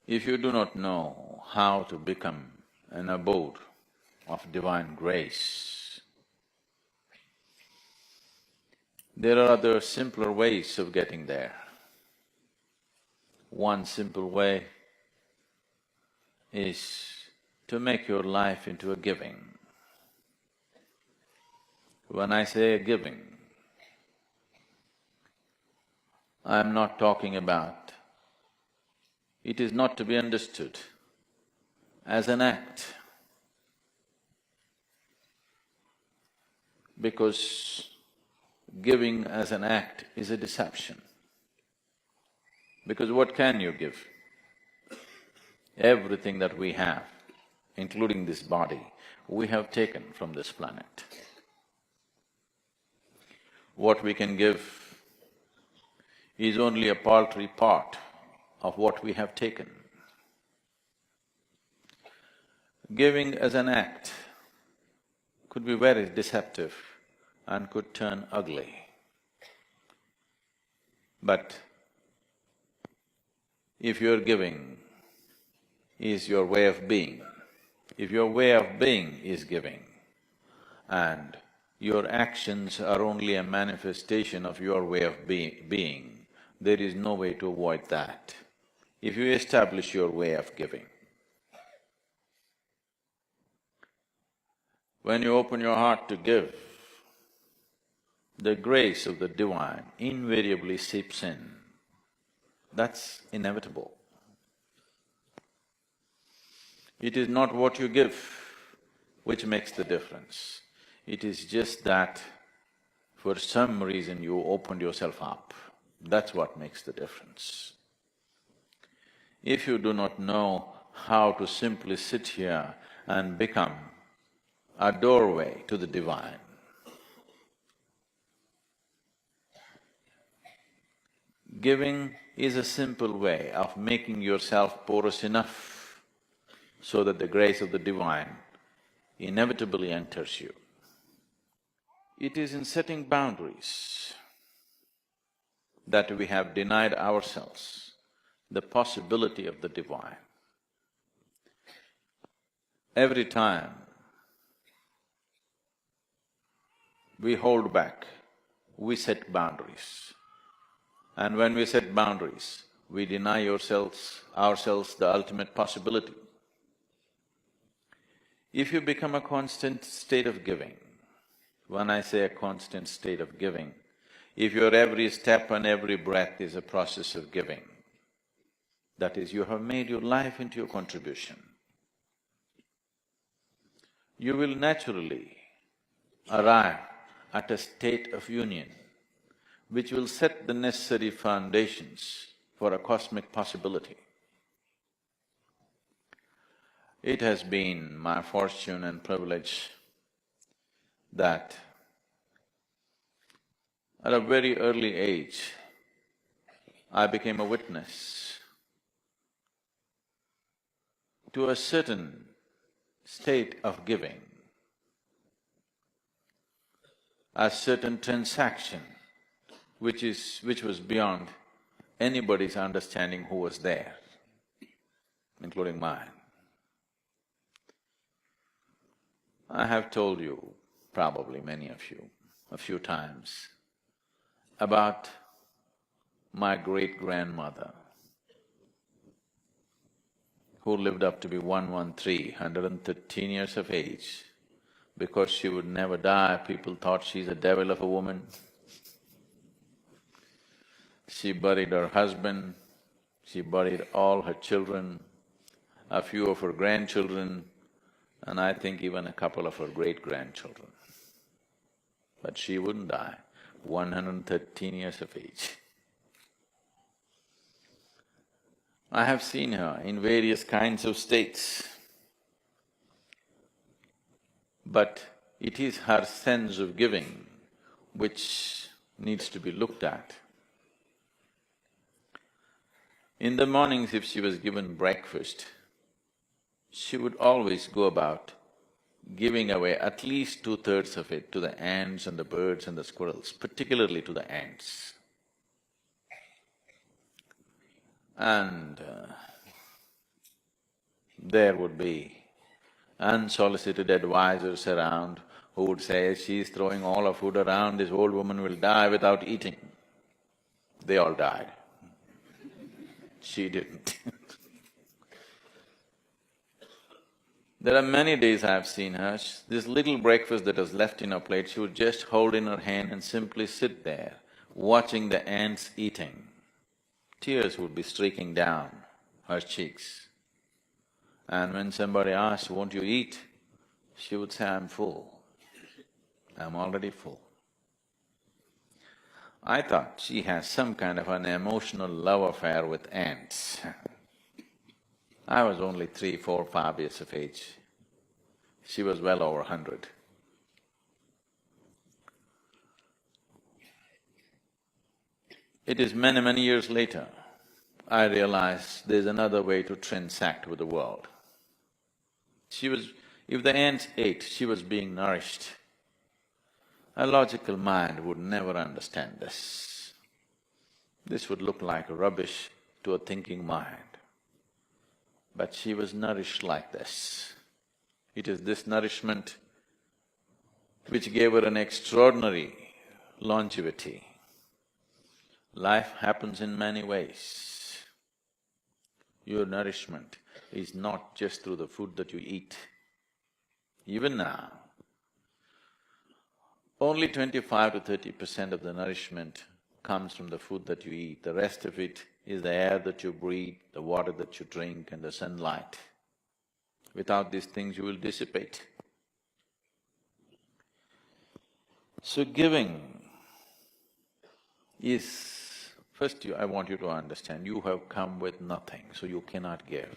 If you do not know how to become an abode of divine grace, there are other simpler ways of getting there. One simple way is to make your life into a giving. When I say a giving, I'm not talking about… it is not to be understood as an act, because giving as an act is a deception. Because what can you give? Everything that we have, including this body, we have taken from this planet. What we can give is only a paltry part of what we have taken. Giving as an act could be very deceptive and could turn ugly. But if your giving is your way of being, if your way of being is giving, and your actions are only a manifestation of your way of being, there is no way to avoid that. If you establish your way of giving, when you open your heart to give, the grace of the divine invariably seeps in. That's inevitable. It is not what you give which makes the difference. It is just that for some reason you opened yourself up. That's what makes the difference. If you do not know how to simply sit here and become a doorway to the divine, giving is a simple way of making yourself porous enough so that the grace of the divine inevitably enters you. It is in setting boundaries that we have denied ourselves the possibility of the divine. Every time we hold back, we set boundaries. And when we set boundaries, we deny ourselves the ultimate possibility. If you become a constant state of giving, when I say a constant state of giving, if your every step and every breath is a process of giving, that is, you have made your life into your contribution, you will naturally arrive at a state of union which will set the necessary foundations for a cosmic possibility. It has been my fortune and privilege that at a very early age, I became a witness to a certain state of giving, a certain transaction which was beyond anybody's understanding who was there, including mine. I have told you, probably many of you, a few times, about my great-grandmother, who lived up to be 113 years of age. Because she would never die, people thought she's a devil of a woman. She buried her husband, she buried all her children, a few of her grandchildren, and I think even a couple of her great-grandchildren. But she wouldn't die, 113 years of age. I have seen her in various kinds of states, but it is her sense of giving which needs to be looked at. In the mornings, if she was given breakfast, she would always go about giving away at least 2/3 of it to the ants and the birds and the squirrels, particularly to the ants. And there would be unsolicited advisors around who would say, she's throwing all her food around, this old woman will die without eating. They all died. She didn't. There are many days I've seen her, this little breakfast that was left in her plate, she would just hold in her hand and simply sit there, watching the ants eating. Tears would be streaking down her cheeks. And when somebody asked, won't you eat? She would say, I'm full. I'm already full. I thought she has some kind of an emotional love affair with ants. I was only 3, 4, 5 years of age. She was well over 100. It is many, many years later, I realized there's another way to transact with the world. If the ants ate, she was being nourished. A logical mind would never understand this. This would look like rubbish to a thinking mind. But she was nourished like this. It is this nourishment which gave her an extraordinary longevity. Life happens in many ways. Your nourishment is not just through the food that you eat. Even now, only 25 to 30% of the nourishment comes from the food that you eat. The rest of it is the air that you breathe, the water that you drink and the sunlight. Without these things you will dissipate. So giving is… First I want you to understand, you have come with nothing, so you cannot give.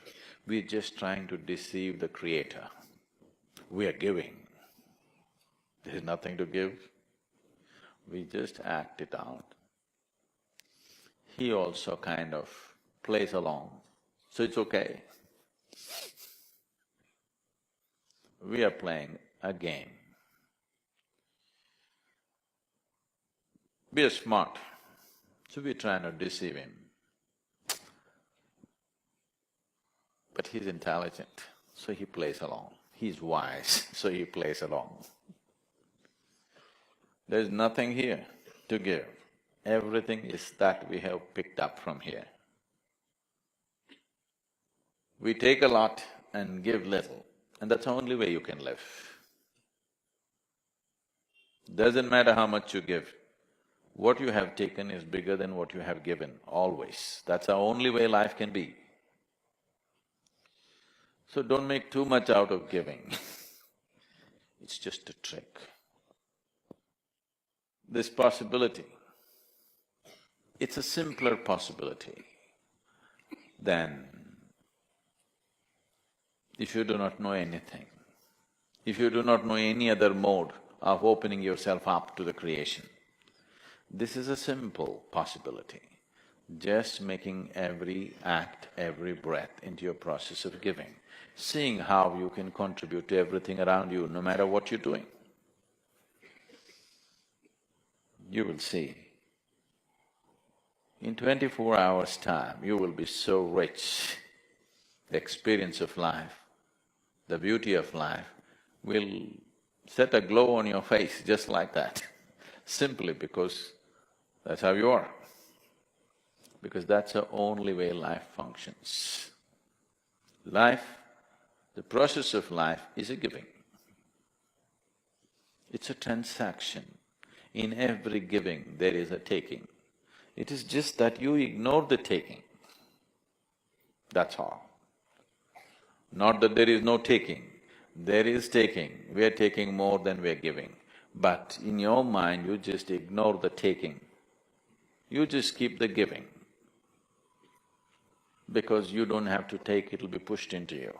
We're just trying to deceive the Creator. We are giving. There is nothing to give. We just act it out. He also kind of plays along, so it's okay. We are playing a game. We are smart, so we're trying to deceive him. But he's intelligent, so he plays along. He's wise, so he plays along. There's nothing here to give. Everything is that we have picked up from here. We take a lot and give little, and that's the only way you can live. Doesn't matter how much you give, what you have taken is bigger than what you have given, always. That's the only way life can be. So don't make too much out of giving. It's just a trick. This possibility, it's a simpler possibility than if you do not know anything, if you do not know any other mode of opening yourself up to the creation. This is a simple possibility, just making every act, every breath into your process of giving, seeing how you can contribute to everything around you, no matter what you're doing. You will see, in 24 hours' time, you will be so rich. The experience of life, the beauty of life will set a glow on your face just like that, simply because that's how you are. Because that's the only way life functions. Life, the process of life is a giving. It's a transaction. In every giving, there is a taking. It is just that you ignore the taking. That's all. Not that there is no taking. There is taking. We are taking more than we are giving. But in your mind, you just ignore the taking. You just keep the giving. Because you don't have to take, it'll be pushed into you.